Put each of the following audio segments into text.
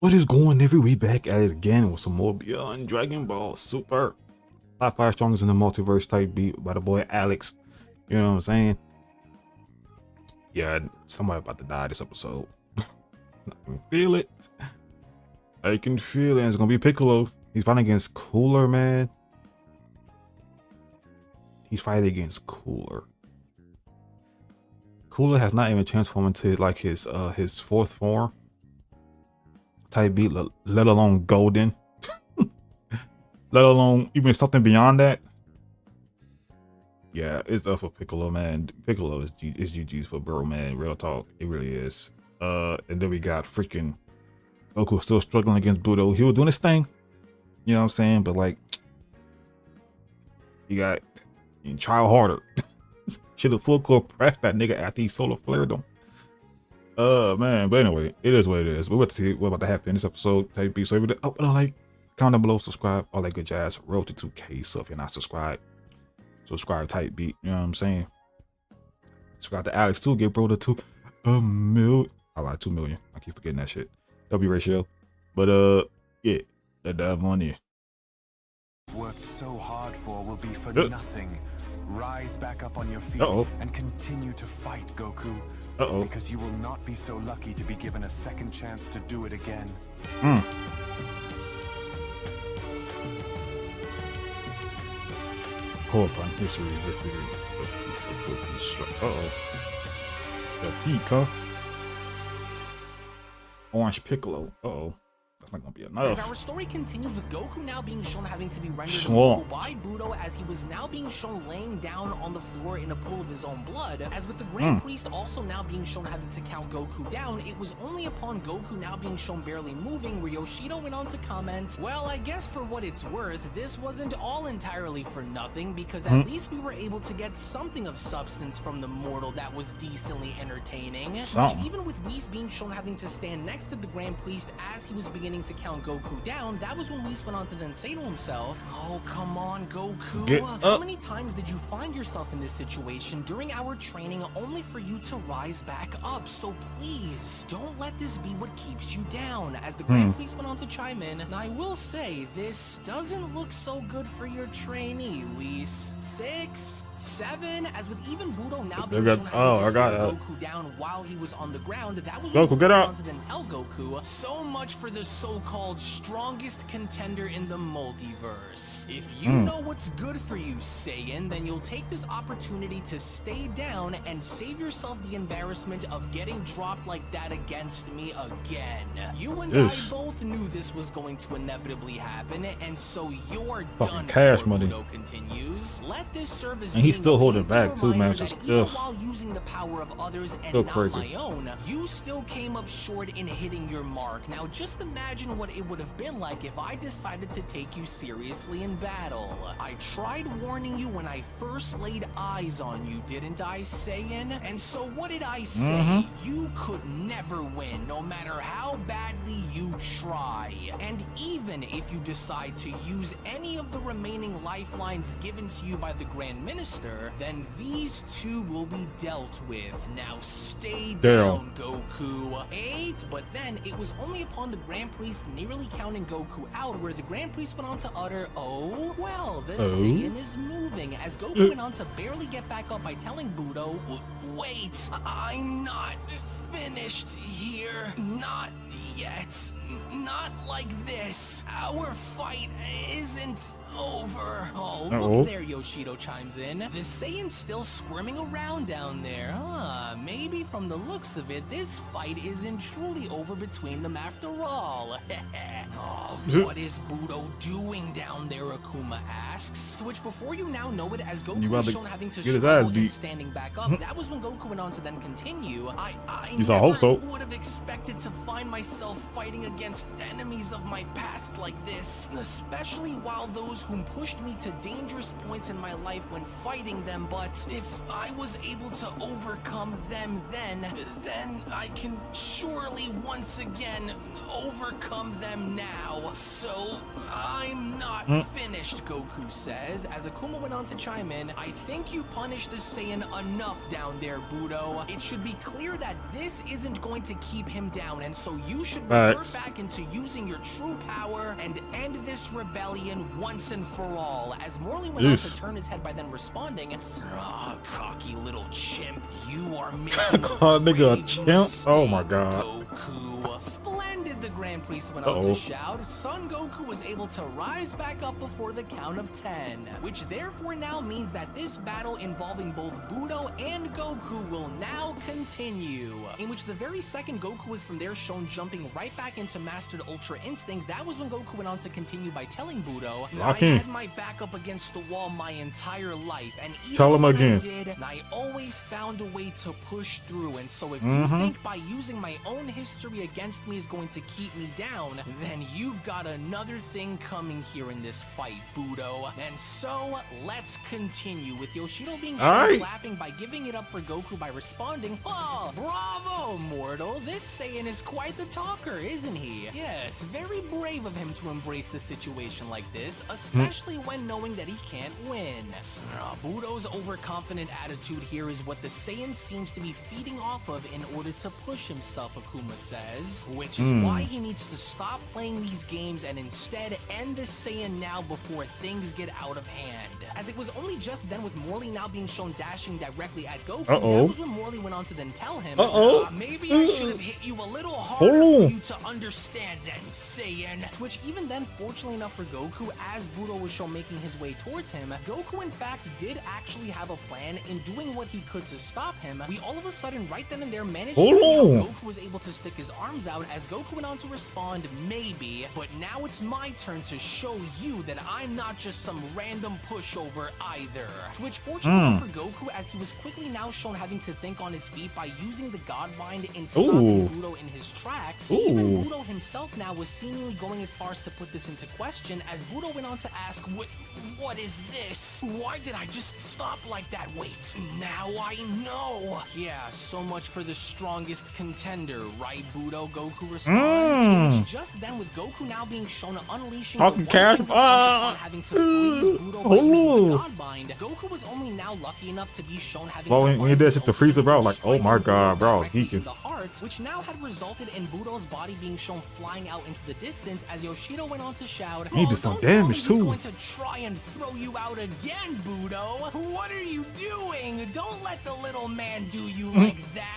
What is going every week back at it again with some more Beyond Dragon Ball Super. Top 5 strongest in the multiverse type beat by the boy Alex. You know what I'm saying? Yeah, somebody about to die this episode. I can feel it. I can feel it. And it's gonna be Piccolo. He's fighting against Cooler, man. He's fighting against Cooler. Cooler has not even transformed into like his fourth form type beat, let alone golden. Let alone even something beyond that. Yeah, it's up for Piccolo, man. Piccolo is GG's for bro, man. Real talk, it really is. And then we got freaking Goku still struggling against Budo. He was doing his thing, you know what I'm saying? But like, you try harder. Should have full core pressed that nigga after he solar flared him. Man, but anyway, it is what it is. We're about to see what's about to happen in this episode. Type B. So like, comment down below, subscribe, all that good jazz. Road to 2K. So if you're not subscribed, subscribe, type beat. You know what I'm saying? Subscribe to Alex too. Get bro to 2 million. I lied, 2 million. I keep forgetting that shit. W ratio. But yeah, let that one in. Worked so hard for will be for nothing. Rise back up on your feet and continue to fight, Goku. Because you will not be so lucky to be given a second chance to do it again. Horrifying history versus the Pico. Orange Piccolo. That's not gonna be enough. As our story continues with Goku now being shown having to be rendered immortal by Budo, as he was now being shown laying down on the floor in a pool of his own blood. As with the Grand Priest also now being shown having to count Goku down, it was only upon Goku now being shown barely moving where Yoshido went on to comment, well, I guess for what it's worth, this wasn't all entirely for nothing, because at least we were able to get something of substance from the mortal that was decently entertaining. Which even with Whis being shown having to stand next to the Grand Priest as he was beginning to count Goku down, that was when Whis went on to then say to himself, oh, come on, Goku. How many times did you find yourself in this situation during our training only for you to rise back up? So please, don't let this be what keeps you down. As the Grand Priest went on to chime in, I will say, this doesn't look so good for your trainee, Whis. 6, 7, as with even Budo now being shown having to stare Goku down while he was on the ground, that was Goku, get out. To then tell Goku, so much for the so-called strongest contender in the multiverse. If you know what's good for you, Saiyan, then you'll take this opportunity to stay down and save yourself the embarrassment of getting dropped like that against me again. You and I both knew this was going to inevitably happen, and so you're done. Cash money. Budo continues. Let this serve as and he's still holding back too, man. Just while using the power of others and not crazy. My own, you still came up short in hitting your mark. Now just imagine what it would have been like if I decided to take you seriously in battle. I tried warning you when I first laid eyes on you, didn't I, Saiyan? And so what did I say? You could never win, no matter how badly you try. And even if you decide to use any of the remaining lifelines given to you by the Grand Minister, then these two will be dealt with. Now stay down, Goku. 8, but then it was only upon the Grand Priest nearly counting Goku out where the Grand Priest went on to utter, oh, well, the Saiyan is moving, as Goku went on to barely get back up by telling Budo, wait, I'm not finished here. Not yet. Not like this. Our fight isn't over. Oh, look there, Yoshido chimes in. The Saiyan's still squirming around down there. Maybe from the looks of it, this fight isn't truly over between them after all. What is Budo doing down there, Akuma asks. To which, before you now know it, as Goku was shown having to struggle and standing back up, that was when Goku went on to then continue. I never would have expected to find myself fighting against enemies of my past like this, especially while those whom pushed me to dangerous points in my life when fighting them, but if I was able to overcome them then I can surely once again overcome them now. So I'm not finished, Goku says. As Akuma went on to chime in, I think you punished the Saiyan enough down there, Budo. It should be clear that this isn't going to keep him down, and so you should revert back into using your true power and end this rebellion once and for all. As Morley went on to turn his head by then responding, cocky little chimp, you are making nigga a chimp. Oh my god. Goku. Splendid, the Grand Priest went on to shout. Son Goku was able to rise back up before the count of 10, which therefore now means that this battle involving both Budo and Goku will now continue. In which the very second Goku was from there shown jumping right back into Mastered Ultra Instinct, that was when Goku went on to continue by telling Budo, I had my back up against the wall my entire life, and even when I did, I always found a way to push through, and so if you think by using my own history against me is going to keep me down, then you've got another thing coming here in this fight, Budo. And so, let's continue with Yoshido being clapping by giving it up for Goku by responding, oh, bravo, mortal. This Saiyan is quite the talker, isn't he? Yes, very brave of him to embrace the situation like this, especially when knowing that he can't win. Budo's overconfident attitude here is what the Saiyan seems to be feeding off of in order to push himself, Akuma says, which is why he needs to stop playing these games and instead end the Saiyan now before things get out of hand. As it was only just then with Morley now being shown dashing directly at Goku, that was when Morley went on to then tell him, maybe I should have hit you a little harder for you to understand then, Saiyan. To which even then, fortunately enough for Goku, as Budo was shown making his way towards him, Goku in fact did actually have a plan in doing what he could to stop him. We all of a sudden right then and there managed to see how Goku was able to stick his arms out as Goku went on to respond, maybe, but now it's my turn to show you that I'm not just some random pushover either. To which fortunately for Goku, as he was quickly now shown having to think on his feet by using the God Bind in stopping Budo in his tracks, even Budo himself now was seemingly going as far as to put this into question as Budo went on to ask, what is this? Why did I just stop like that? Wait, now I know. Yeah, so much for the strongest contender, right, Budo? Goku responds. Which just then, with Goku now being shown unleashing having to freeze Budo by using the God Bind, Goku was only now lucky enough to be shown having to when he did to freeze it, bro, like, oh my god, bro, I was geeking. The heart, which now had resulted in Budo's body being shown flying out into the distance as Yoshido went on to shout, he did some damage too. Going to try and throw you out again, Budo. What are you doing? Don't let the little man do you like that.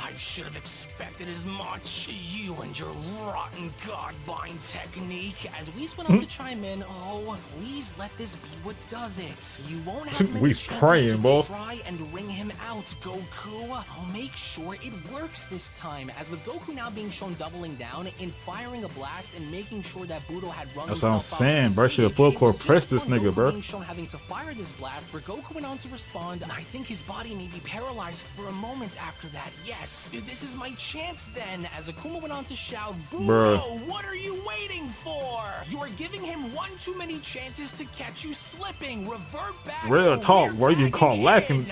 I should have expected as much. You and your rotten God Bind technique. As Whis went on to chime in, oh, please let this be what does it. You won't have many chances to try and wring him out, Goku. I'll make sure it works this time. As with Goku now being shown doubling down in firing a blast and making sure that Budo had run that's what I'm saying, bro. Should have full court pressed this nigga, bro. Being shown having to fire this blast, where Goku went on to respond, I think his body may be paralyzed for a moment after that. Yes, this is my chance then. As Akuma went on to shout, Budo, what are you waiting for? You are giving him one too many chances to catch you slipping. Revert back. Real talk, where you call lacking.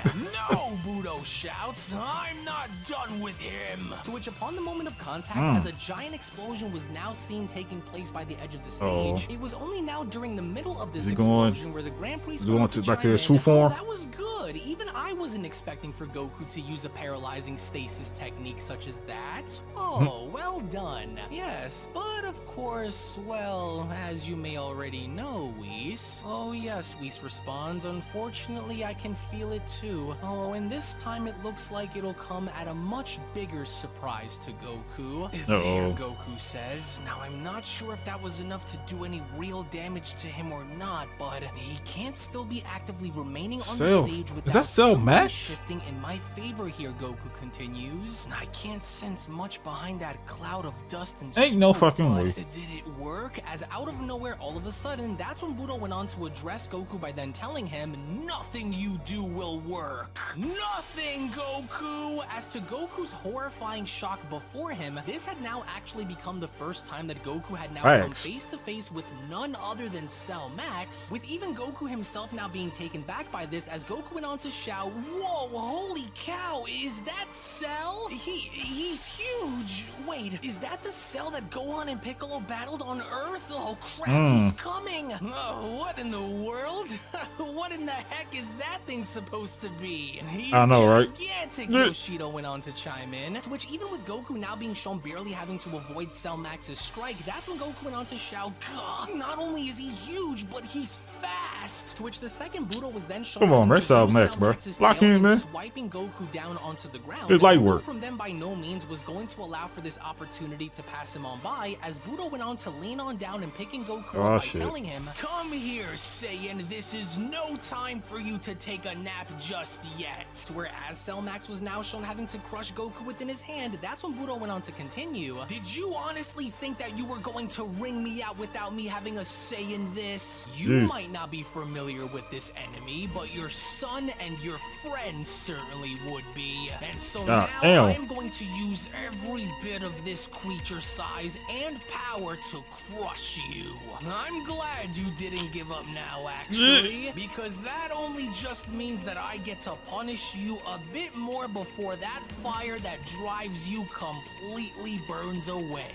No, Budo shouts, I'm not done with him. To which upon the moment of contact, as a giant explosion was now seen taking place by the edge of the stage, it was only now during the middle of this explosion where the Grand Priest went back to his true form. That was good. Even I wasn't expecting for Goku to use a paralyzing stasis technique such as that. Oh, well done. Yes, but of course, well, as you may already know, Whis. Oh yes, Whis responds. Unfortunately, I can feel it too. Oh, and this time it looks like it'll come at a much bigger surprise to Goku. There, Goku says. Now, I'm not sure if that was enough to do any real damage to him or not, but he can't still be actively remaining on the stage without shifting in my favor here, Goku continues. I can't say sense much behind that cloud of dust and Ain't no smoke, fucking but way. did it work? As out of nowhere, all of a sudden, that's when Budo went on to address Goku by then telling him, nothing you do will work. Nothing, Goku! As to Goku's horrifying shock before him, this had now actually become the first time that Goku had now come face to face with none other than Cell Max, with even Goku himself now being taken back by this as Goku went on to shout, whoa, holy cow, is that Cell? He's huge. Wait, is that the Cell that Gohan and Piccolo battled on Earth? Oh crap, he's coming. Oh, what in the world? What in the heck is that thing supposed to be? He's I know, right? Gigantic, Yoshido went on to chime in, to which even with Goku now being shown barely having to avoid Cell Max's strike, that's when Goku went on to shout, God, not only is he huge, but he's fast. To which the second Budo was then shown. Come on, man, Cell Max, bro. Lock in, man. Swiping Goku down onto the ground. It's light work. From them by no means was going to allow for this opportunity to pass him on by, as Budo went on to lean on down and picking Goku up by telling him, come here, Saiyan, this is no time for you to take a nap just yet. To where as Cell Max was now shown having to crush Goku within his hand, that's when Budo went on to continue. Did you honestly think that you were going to ring me out without me having a say in this? You might not be familiar with this enemy, but your son and your friends certainly would be. And so now I am going to use every bit of this creature's size and power to crush you. I'm glad you didn't give up now, actually, because that only just means that I get to punish you a bit more before that fire that drives you completely burns away.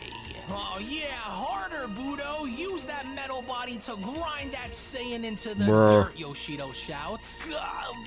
Oh yeah, harder, Budo. Use that metal body to grind that Saiyan into the dirt, Yoshido shouts.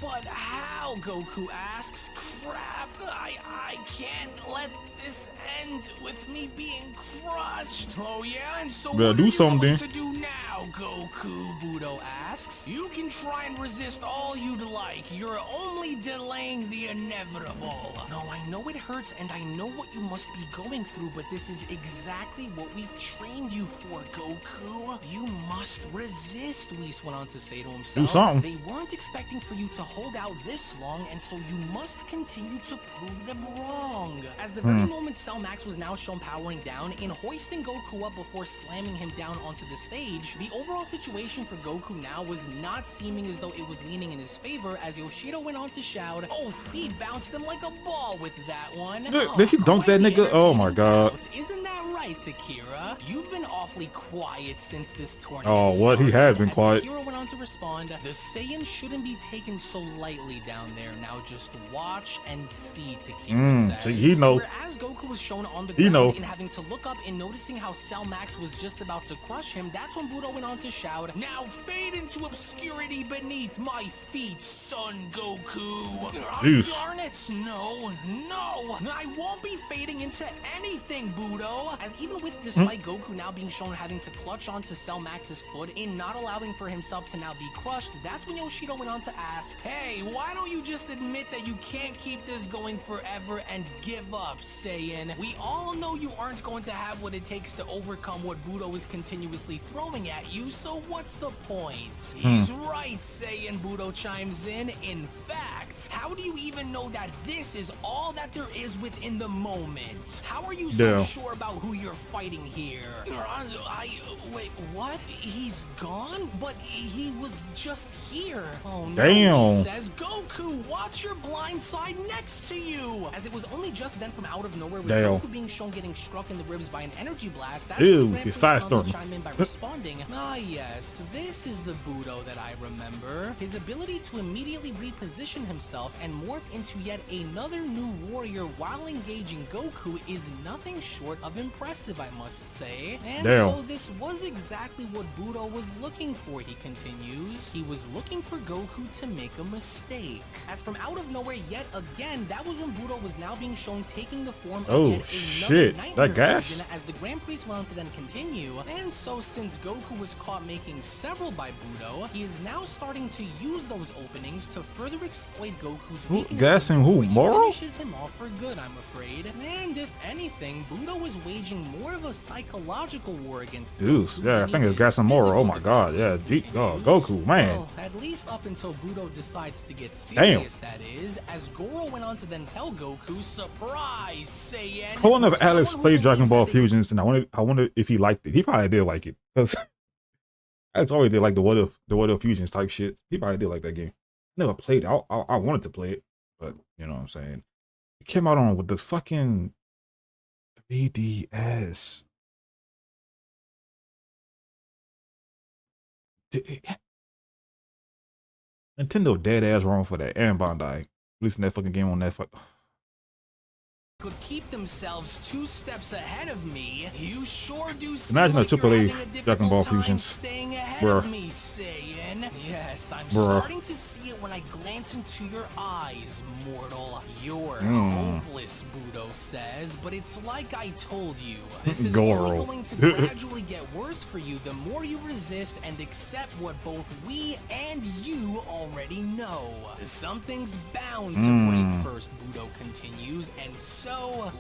But how, Goku asks. Crap, I can't let this end with me being crushed. Oh yeah, and so what are you going to do now, Goku? Budo asks. You can try and resist all you'd like. You're only delaying the inevitable. No, I know it hurts and I know what you must be going through, but this is exactly what we've trained you for, Goku. You must resist, Whis went on to say to himself. Do something. They weren't expecting for you to hold out this long, and so you must continue to prove them wrong. As the very moment Cell Max was now shown powering down, in hoisting Goku up before slamming him down onto the stage, the overall situation for Goku now was not seeming as though it was leaning in his favor, as Yoshido went on to shout, oh, he bounced him like a ball with that one. Did he dunk that nigga? Oh my god. Isn't that right, Takira? You've been awfully quiet since this tournament. Oh, what? He has been quiet. Takira went on to respond, the Saiyan shouldn't be taken so lightly down there. Now just watch and see, Takira says. See, he know. Whereas Goku was shown on the ground and having to look up and noticing how Cell Max was just about to crush him, that's when Budo went on to shout, now fade into obscurity beneath my feet, son Goku. Darn it, no, I won't be fading into anything, Budo. As even with despite Goku now being shown having to clutch onto Cell Max's foot in not allowing for himself to now be crushed, that's when Yoshido went on to ask, hey, why don't you just admit that you can't keep this going forever and give up, Saiyan? We all know you aren't going to have what it takes to overcome what Budo is continuously throwing at you, so what's the point? He's right, Saiyan, Budo chimes in. In fact, how do you even know that this is all that there is within the moment? How are you so sure about who you're fighting here? Wait, what? He's gone? But he was just here. Oh no, he says, Goku, watch your blind side next to you. As it was only just then from out of nowhere with Goku being shown getting struck in the ribs by an energy blast, that's when his side chime in by responding, ah yes, this is the Budo that I remember. His ability to immediately reposition himself and morph into yet another new warrior while engaging Goku is nothing short of impressive, I must say. And so this was exactly what Budo was looking for, he continues. He was looking for Goku to make a mistake. As from out of nowhere yet again, that was when Budo was now being shown taking the form of yet another nightmare version, as the Grand Priest went on to then continue. And so since Goku was caught making several by Budo, he is now starting to use those openings to further exploit Goku's weaknesses. Gassing who? Moro? Finishes him off for good, I'm afraid. And if anything, Budo is waging more of a psychological war against Goku. Yeah, I think it's gassing Moro. Oh my god, yeah, Goku, man. Well, at least up until Budo decides to get serious, that is, as Goro went on to then tell Goku, surprise, Saiyan. I wonder if Alex played Dragon Ball Fusions, and I wonder if he liked it. He probably did like it, because Alex always did like the what if Fusions type shit. He probably did like that game. Never played it. I wanted to play it, but you know what I'm saying. It came out on with the fucking 3DS. Nintendo dead ass wrong for that, and Bandai releasing that fucking game on that could keep themselves 2 steps ahead of me. You sure do. Imagine a AAA Dragon Ball Fusions. Staying ahead of me, Saiyan. Yes, I'm starting to see it when I glance into your eyes, mortal. You're hopeless, Budo says, but it's like I told you. This is only going to gradually get worse for you the more you resist and accept what both we and you already know. Something's bound to break first, Budo continues, and so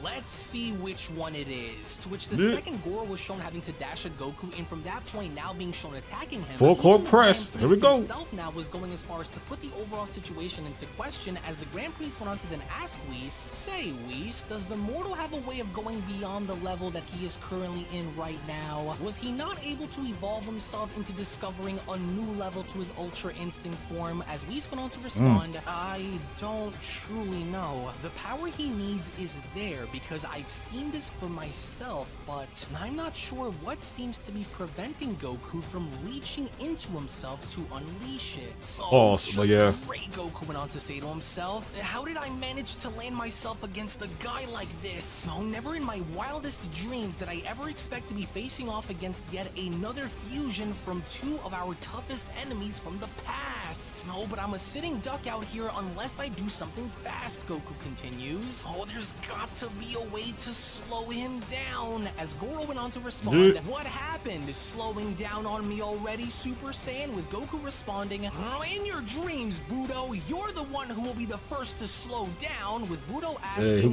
let's see which one it is. To which the second Goro was shown having to dash at Goku, and from that point now being shown attacking him. Full court press. Here we go. Himself now was going as far as to put the overall situation into question, as the Grand Priest went on to then ask Whis, say Whis, does the mortal have a way of going beyond the level that he is currently in right now? Was he not able to evolve himself into discovering a new level to his Ultra Instinct form? As Whis went on to respond, I don't truly know. The power he needs is there because I've seen this for myself, but I'm not sure what seems to be preventing Goku from reaching into himself to unleash it. Oh, yeah. Great, Goku went on to say to himself. How did I manage to land myself against a guy like this? No, never in my wildest dreams did I ever expect to be facing off against yet another fusion from 2 of our toughest enemies from the past. No, but I'm a sitting duck out here unless I do something fast, Goku continues. Oh, there's got to be a way to slow him down. As Goro went on to respond, what happened? Is slowing down on me already, Super Saiyan? With Goku responding, in your dreams, Budo, you're the one who will be the first to slow down. With Budo asking,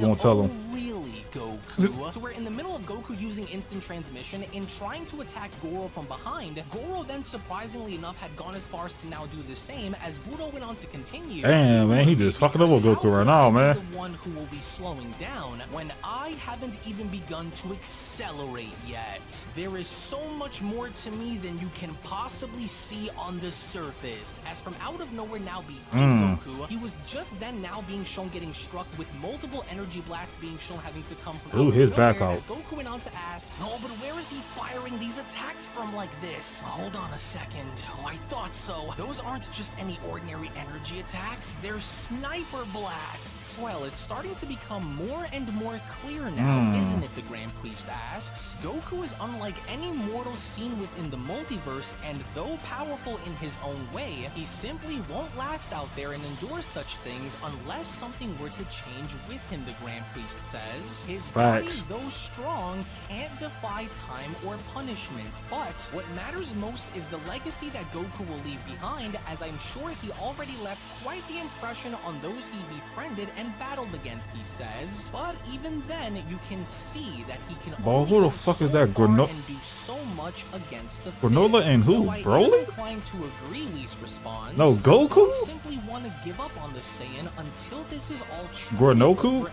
really, Goku? So we're in the middle of Goku using instant transmission and trying to attack Goro from behind. Goro then, surprisingly enough, had gone as far as to now do the same, as Budo went on to continue. Damn, man, he just fucking up with Goku right now, man. The one who will be slowing down when I haven't even begun to accelerate yet. There is so much more to me than you can possibly see on the surface. As from out of nowhere now behind Goku, he was just then now being shown getting struck with multiple energy blasts being shown having to come from his back out. As Goku went on to ask, but where is he firing these attacks from like this? Hold on a second. I thought so. Those aren't just any ordinary energy attacks. They're sniper blasts. Well, it's starting to become more and more clear now, isn't it? The Grand Priest asks. Goku is unlike any mortal seen within the multiverse, and though powerful in his own way, he simply won't last out there and endure such things unless something were to change with him, the Grand Priest says. His body, though strong, can't defy time or punishment, but what matters most is the legacy that Goku will leave behind, as I'm sure he already left quite the impression on those he befriended and battled against, he says. But even then, you can see that he can only who the fuck is that? and do so much against the Granola and who? Broly? Inclined to agree, Whis responds. No, Goku? I simply want to give up on the Saiyan until this is all true. Granoku?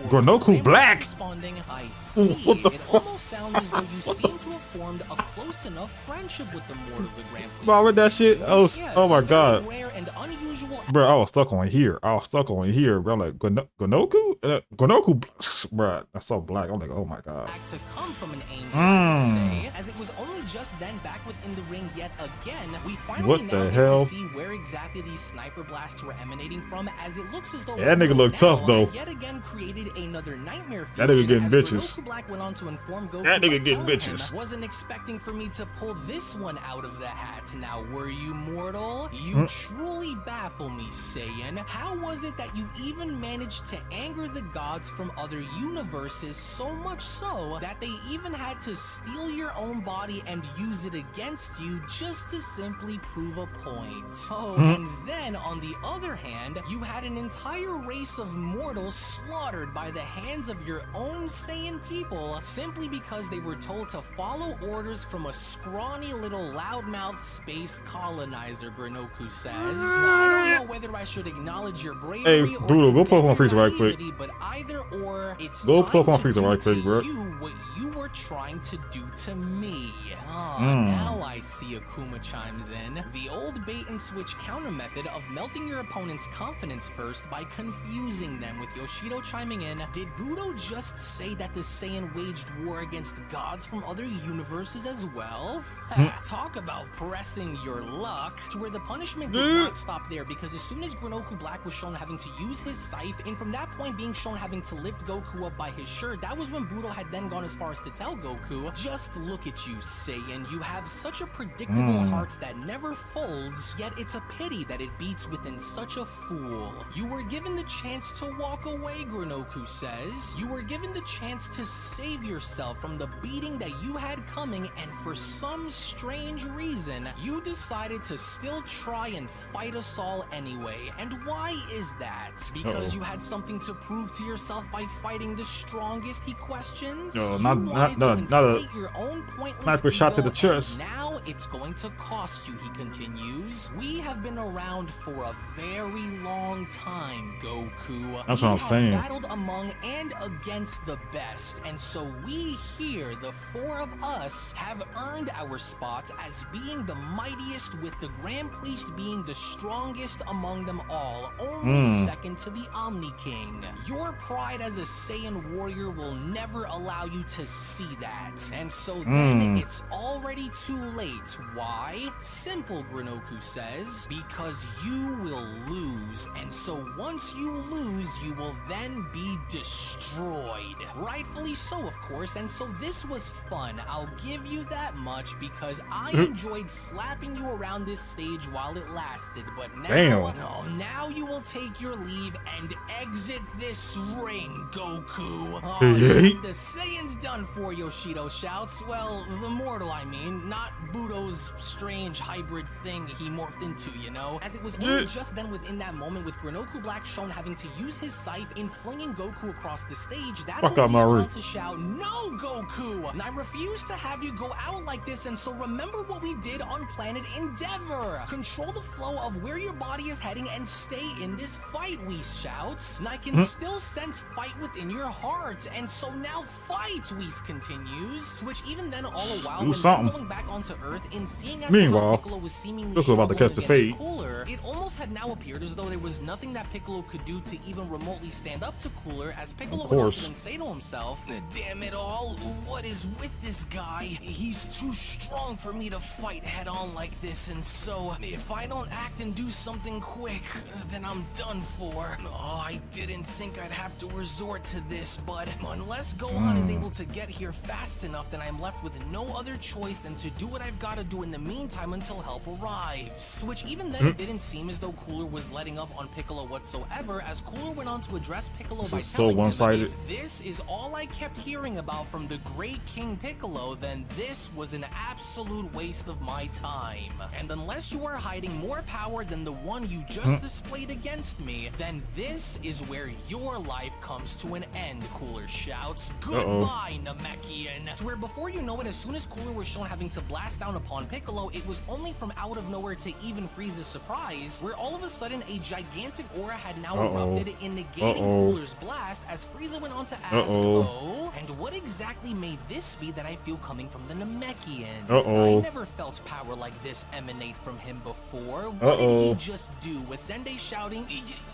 Granoku Black? Responding, I see. What the it fuck? Almost sounds as though you seem to have formed a close enough friendship with the mortal of the Grand Priest. Bro, I read that shit. Yes, Oh my god. Rare and unusual. Bro, I was stuck on here. Bro, I'm like, Gonoku? Gonoku? Bro, that's so black. I'm like, oh my god. To come from an angel, I would say, as it was only just then back within the ring yet again, we finally now get to see where exactly these sniper blasts were emanating from, as it looks as though that nigga look tough though. Yet again created another nightmare fusion. That nigga getting bitches. Goku Black went on to inform Goku that nigga getting bitches. Wasn't expecting for me to pull this one out of the hat. Now, were you, mortal? You truly baffle me, Saiyan. How was it that you even managed to anger the gods from other universes so much so that they even had to steal your own body and use it against you just to simply prove a point. Oh, and then on the other hand, you had an entire race of mortals slaughtered by the hands of your own Saiyan people simply because they were told to follow orders from a scrawny little loudmouth space colonizer, Grenoku says. I don't know whether I should acknowledge your bravery Hey, Budo, go pull up on Frieza right quick. but either or, it's go time pull up on to Frieza do right quick, to bro. you what you were trying to do to me. Now I see Akuma chimes in. The old bait and switch counter method of melting your opponent's confidence first by confusing them, with Yoshido chiming in. Did Budo just say that the Saiyan waged war against gods from other universes as well? Talk about pressing your luck. To where the punishment did not stop there, because as soon as Grenoku Black was shown having to use his scythe, and from that point being shown having to lift Goku up by his shirt, that was when Budo had then gone as far as to tell Goku, just look at you, Saiyan. You have such a predictable heart that never folds, yet it's a pity that it beats within such a fool. You were given the chance to walk away, Grenoku says. You were given the chance to save yourself from the beating that you had coming, and for some strange reason, you decided to still try and fight us all anyway. And why is that? Because you had something to prove to yourself by fighting the strongest, he questions? No, You not wanted to your own pointless sniper shot to the ego, chest. and now it's going to cost you, he continues. We have been around for a very long time, Goku. That's what I'm saying. We have battled among and against the best, and so we here, the four of us, have earned our spots as being the mightiest, with the Grand Priest being the strongest among them all, only second to the Omni King. Your pride as a Saiyan warrior will never allow you to see that, and so then it's already too late. Why? Simple, Grenoku says. Because you will lose, and so once you lose, you will then be destroyed. Rightfully so, of course, and so this was fun. I'll give you that much, because I enjoyed slapping you around this stage while it lasted, but now you will take your leave and exit this ring, Goku. The Saiyan's done for, Yoshido shouts. Well, the mortal, I mean, not Budo's strange hybrid thing he morphed into, you know? As it was only just then within that moment, with Grenoku Black shown having to use his scythe in flinging Goku across the stage, that's when he spawned to shout, "No, Goku! And I refuse to have you go out like this, and so remember what we did on Planet Endeavor. Control the flow of where your body is heading and stay in this fight," Whis shouts. And I can still sense fight within your heart, and so now fight, Whis continues. To which even then, all the while, when going back onto Earth and seeing as Piccolo was seemingly about to catch the fade. Cooler, it almost had now appeared as though there was nothing that Piccolo could do to even remotely stand up to Cooler, as Piccolo would often say to himself, "Damn it all, what is with this guy? He's too strong for me to fight head on like this, and so if I don't act and do something quick, then I'm done for. Oh, I didn't think I'd have to resort to this, but unless Gohan is able to get here fast enough, then I'm left with no other choice than to do what I've got to do in the meantime until help arrives." To which even then it didn't seem as though Cooler was letting up on Piccolo whatsoever, as Cooler went on to address Piccolo by telling him, "If this is all I kept hearing about from the great King Piccolo, then this was an absolute waste of my time. And unless you are hiding more power than the one you just displayed against me, then this is where your life comes to an end," Cooler shouts. "Goodbye, Namekian." To where before you know it, as soon as Cooler was shown having to blast down upon Piccolo, it was only from out of nowhere to even Frieza's surprise, where all of a sudden a gigantic aura had now erupted in negating Cooler's blast, as Frieza went on to ask, and what exactly may this be that I feel coming from the Namekian? I never felt power like this emanate from him before. What did he just do? With Dende shouting,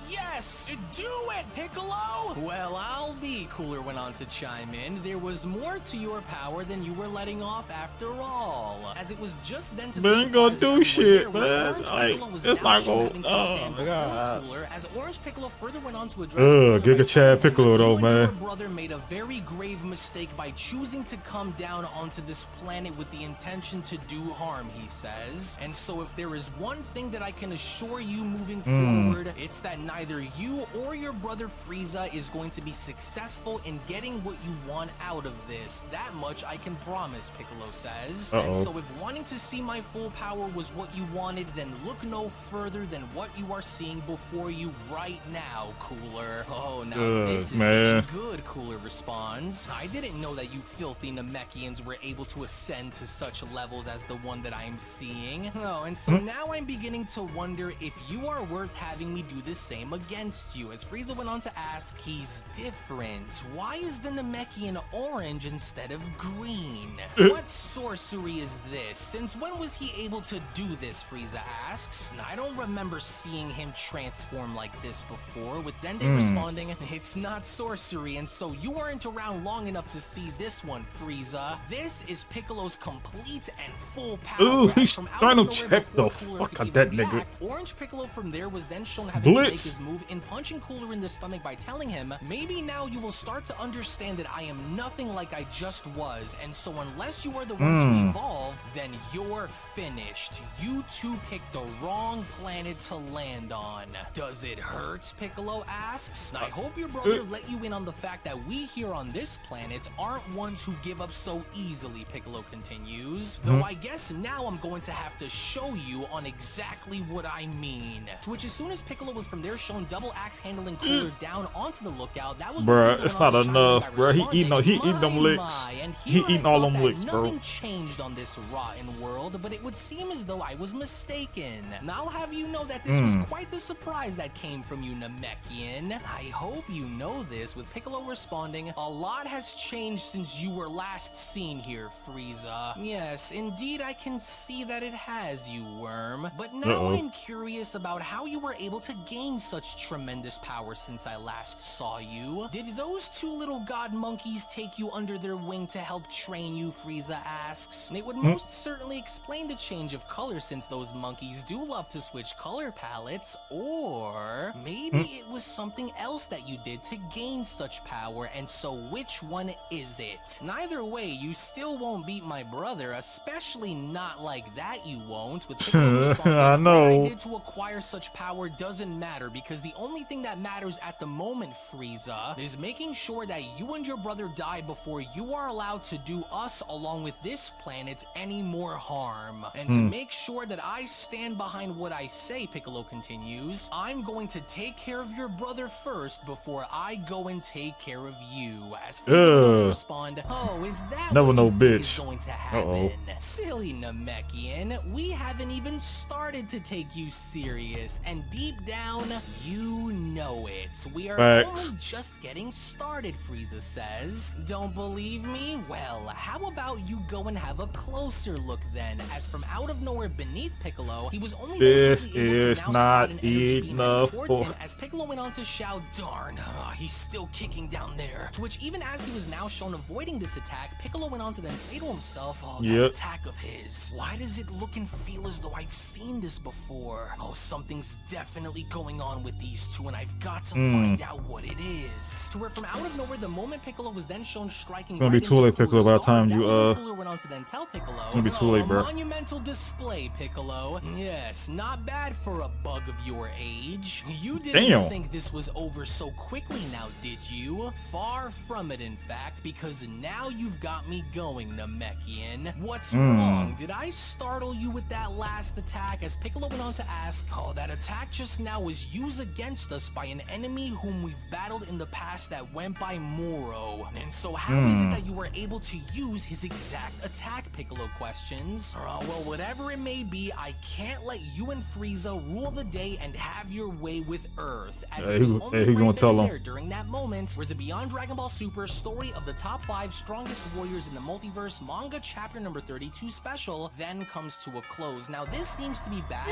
"Yes, do it, Piccolo!" "Well, I'll be," Cooler went on to chime in. "There was more to your power than you were letting off after all." As it was just then to ain't gonna do shit, man. Like, it's not gonna. Oh my god. Cooler, as Orange Piccolo further went on to address Giga Chad Piccolo though, man. Your brother made a very grave mistake by choosing to come down onto this planet with the intention to do harm, he says. And so if there is one thing that I can assure you moving forward, it's that neither neither you or your brother Frieza is going to be successful in getting what you want out of this. That much I can promise, Piccolo says. And so if wanting to see my full power was what you wanted, then look no further than what you are seeing before you right now, Cooler. Oh, now this is good, Cooler responds. I didn't know that you filthy Namekians were able to ascend to such levels as the one that I am seeing. Oh, and so now I'm beginning to wonder if you are worth having me do the same against you. As Frieza went on to ask, he's different. Why is the Namekian orange instead of green? What sorcery is this? Since when was he able to do this, Frieza asks. I don't remember seeing him transform like this before, with Dende responding, it's not sorcery, and so you weren't around long enough to see this one, Frieza. This is Piccolo's complete and full power. Ooh, he's trying to check the fuck out that nigga. Orange Piccolo from there was then shown having to make his move in punching Cooler in the stomach by telling him, maybe now you will start to understand that I am nothing like I just was, and so unless you are the one to evolve, then you're finished. You two picked the wrong planet to land on. Does it hurt? Piccolo asks. I hope your brother let you in on the fact that we here on this planet aren't ones who give up so easily, Piccolo continues. Though I guess now I'm going to have to show you on exactly what I mean. To which as soon as Piccolo was from there shown double axe handling Cooler down onto the lookout, that was bruh, it's not enough, bruh. He eating them licks. He eating all them licks, bro. Nothing changed on this rotten world, but it would seem as though I was mistaken. Now I'll have you know that this was quite the surprise that came from you, Namekian. I hope you know this, with Piccolo responding, a lot has changed since you were last seen here, Frieza. Yes, indeed I can see that it has, you worm. But now I'm curious about how you were able to gain such tremendous power since I last saw you. Did those two little god monkeys take you under their wing to help train you, Frieza asks. It would most certainly explain the change of color since those monkeys do love to switch color palettes, or maybe it was something else that you did to gain such power, and so which one is it? Neither way, you still won't beat my brother, especially not like that you won't. With I know. What I did to acquire such power doesn't matter, because the only thing that matters at the moment, Frieza, is making sure that you and your brother die before you are allowed to do us along with this planet any more harm. And to make sure that I stand behind what I say, Piccolo continues, I'm going to take care of your brother first before I go and take care of you. As Frieza goes to respond, oh, is that never what no you think bitch. is going to happen? Silly Namekian, we haven't even started to take you serious, and deep down, you know it. We are only just getting started, Frieza says. Don't believe me? Well, how about you go and have a closer look then, as from out of nowhere beneath Piccolo, he was only this able to is now not spot an energy beam enough towards for him, as Piccolo went on to shout, darn, he's still kicking down there. To which even as he was now shown avoiding this attack, Piccolo went on to then say to himself, oh, that attack of his, why does it look and feel as though I've seen this before? Oh, something's definitely going on with these two, and I've got to find out what it is. To where from out of nowhere, the moment Piccolo was then shown striking, it's gonna be too late, Piccolo, by the time you Cooler went on to then tell Piccolo, it's gonna be too late, bro. Monumental display, Piccolo. Yes, not bad for a bug of your age. You didn't think this was over so quickly now, did you? Far from it, in fact, because now you've got me going, Namekian. What's wrong? Did I startle you with that last attack? As Piccolo went on to ask, oh, that attack just now was used against us by an enemy whom we've battled in the past that went by Moro. And so how is it that you were able to use his exact attack, Piccolo questions? Well, whatever it may be, I can't let you and Frieza rule the day and have your way with Earth. As it was only right there during that moment where the Beyond Dragon Ball Super Story of the Top 5 Strongest Warriors in the Multiverse Manga Chapter number 32 special then comes to a close. Now this seems to be bad,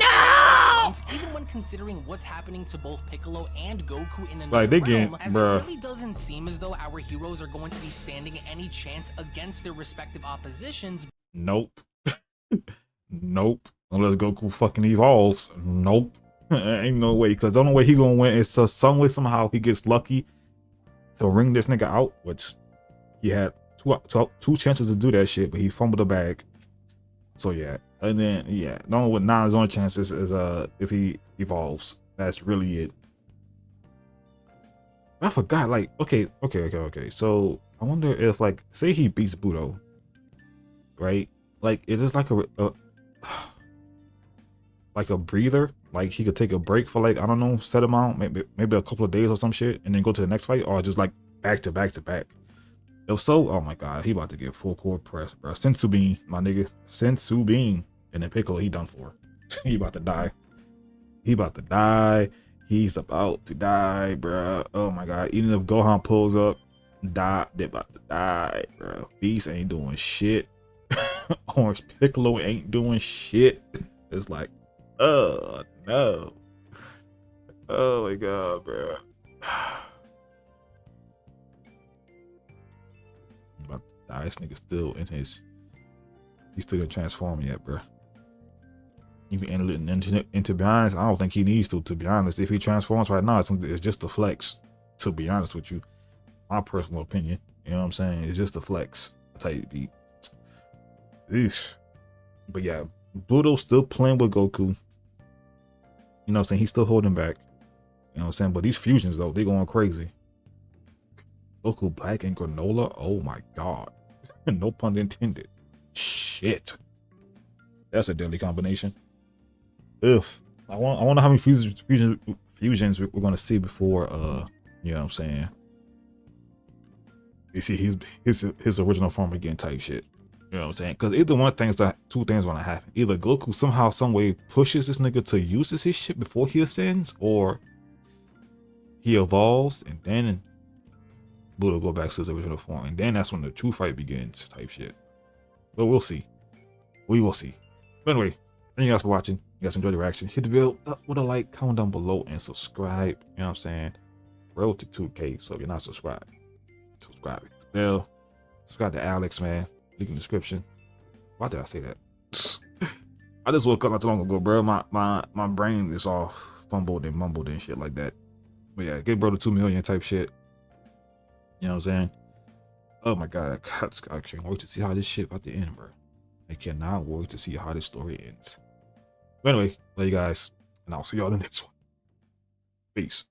even when considering what's happening to both Piccolo and Goku in another realm, as it really doesn't seem as though our heroes are going to be standing any chance against their respective oppositions. Nope. Nope. Unless Goku fucking evolves. Nope. Ain't no way, because the only way he gonna win is some way somehow he gets lucky to ring this nigga out, which he had two chances to do that shit, but he fumbled the bag. So yeah, and then the only with his only chances is if he evolves. That's really it. I forgot, like, okay. So I wonder if, like, say he beats Budo, right? Like, is this like like a breather? Like he could take a break for, like, I don't know, set amount, maybe a couple of days or some shit, and then go to the next fight, or just like back to back to back. If so, oh my god, he about to get full court press, bro. Sensu Bean, my nigga, Sensu Bean, and then Piccolo, he done for. He about to die. He about to die. He's about to die, bro. Oh my god, even if Gohan pulls up, they about to die, bro. Beast ain't doing shit. Orange Piccolo ain't doing shit. It's like, oh no. Oh my god, bro. About to die. This nigga still in his. He still didn't transform yet, bro. And to be honest, I don't think he needs to be honest. If he transforms right now, it's just a flex. To be honest with you, my personal opinion. You know what I'm saying? It's just a flex. I'll tell you, beat. Eesh. But yeah, Budo's still playing with Goku. You know what I'm saying? He's still holding back. You know what I'm saying? But these fusions, though, they going crazy. Goku Black and Granola? Oh my god. No pun intended. Shit. That's a deadly combination. Ugh. I wonder how many fusions we're gonna see before you know what I'm saying. You see his original form again type shit. You know what I'm saying? Because either two things gonna happen. Either Goku somehow, some way pushes this nigga to use his shit before he ascends, or he evolves and then Budo go back to his original form, and then that's when the true fight begins type shit. But we'll see. We will see. But anyway, thank you guys for watching. You guys enjoyed the reaction. Hit the video up with a like, comment down below, and subscribe. You know what I'm saying? Road to 2K. So if you're not subscribed, subscribe. Hit the bell. Subscribe to Alex, man. Link in the description. Why did I say that? I just woke up not too long ago, bro. My brain is all fumbled and mumbled and shit like that. But yeah, get bro to 2 million type shit. You know what I'm saying? Oh my god, I can't wait to see how this shit about to end, bro. I cannot wait to see how this story ends. But anyway, love you guys, and I'll see y'all in the next one. Peace.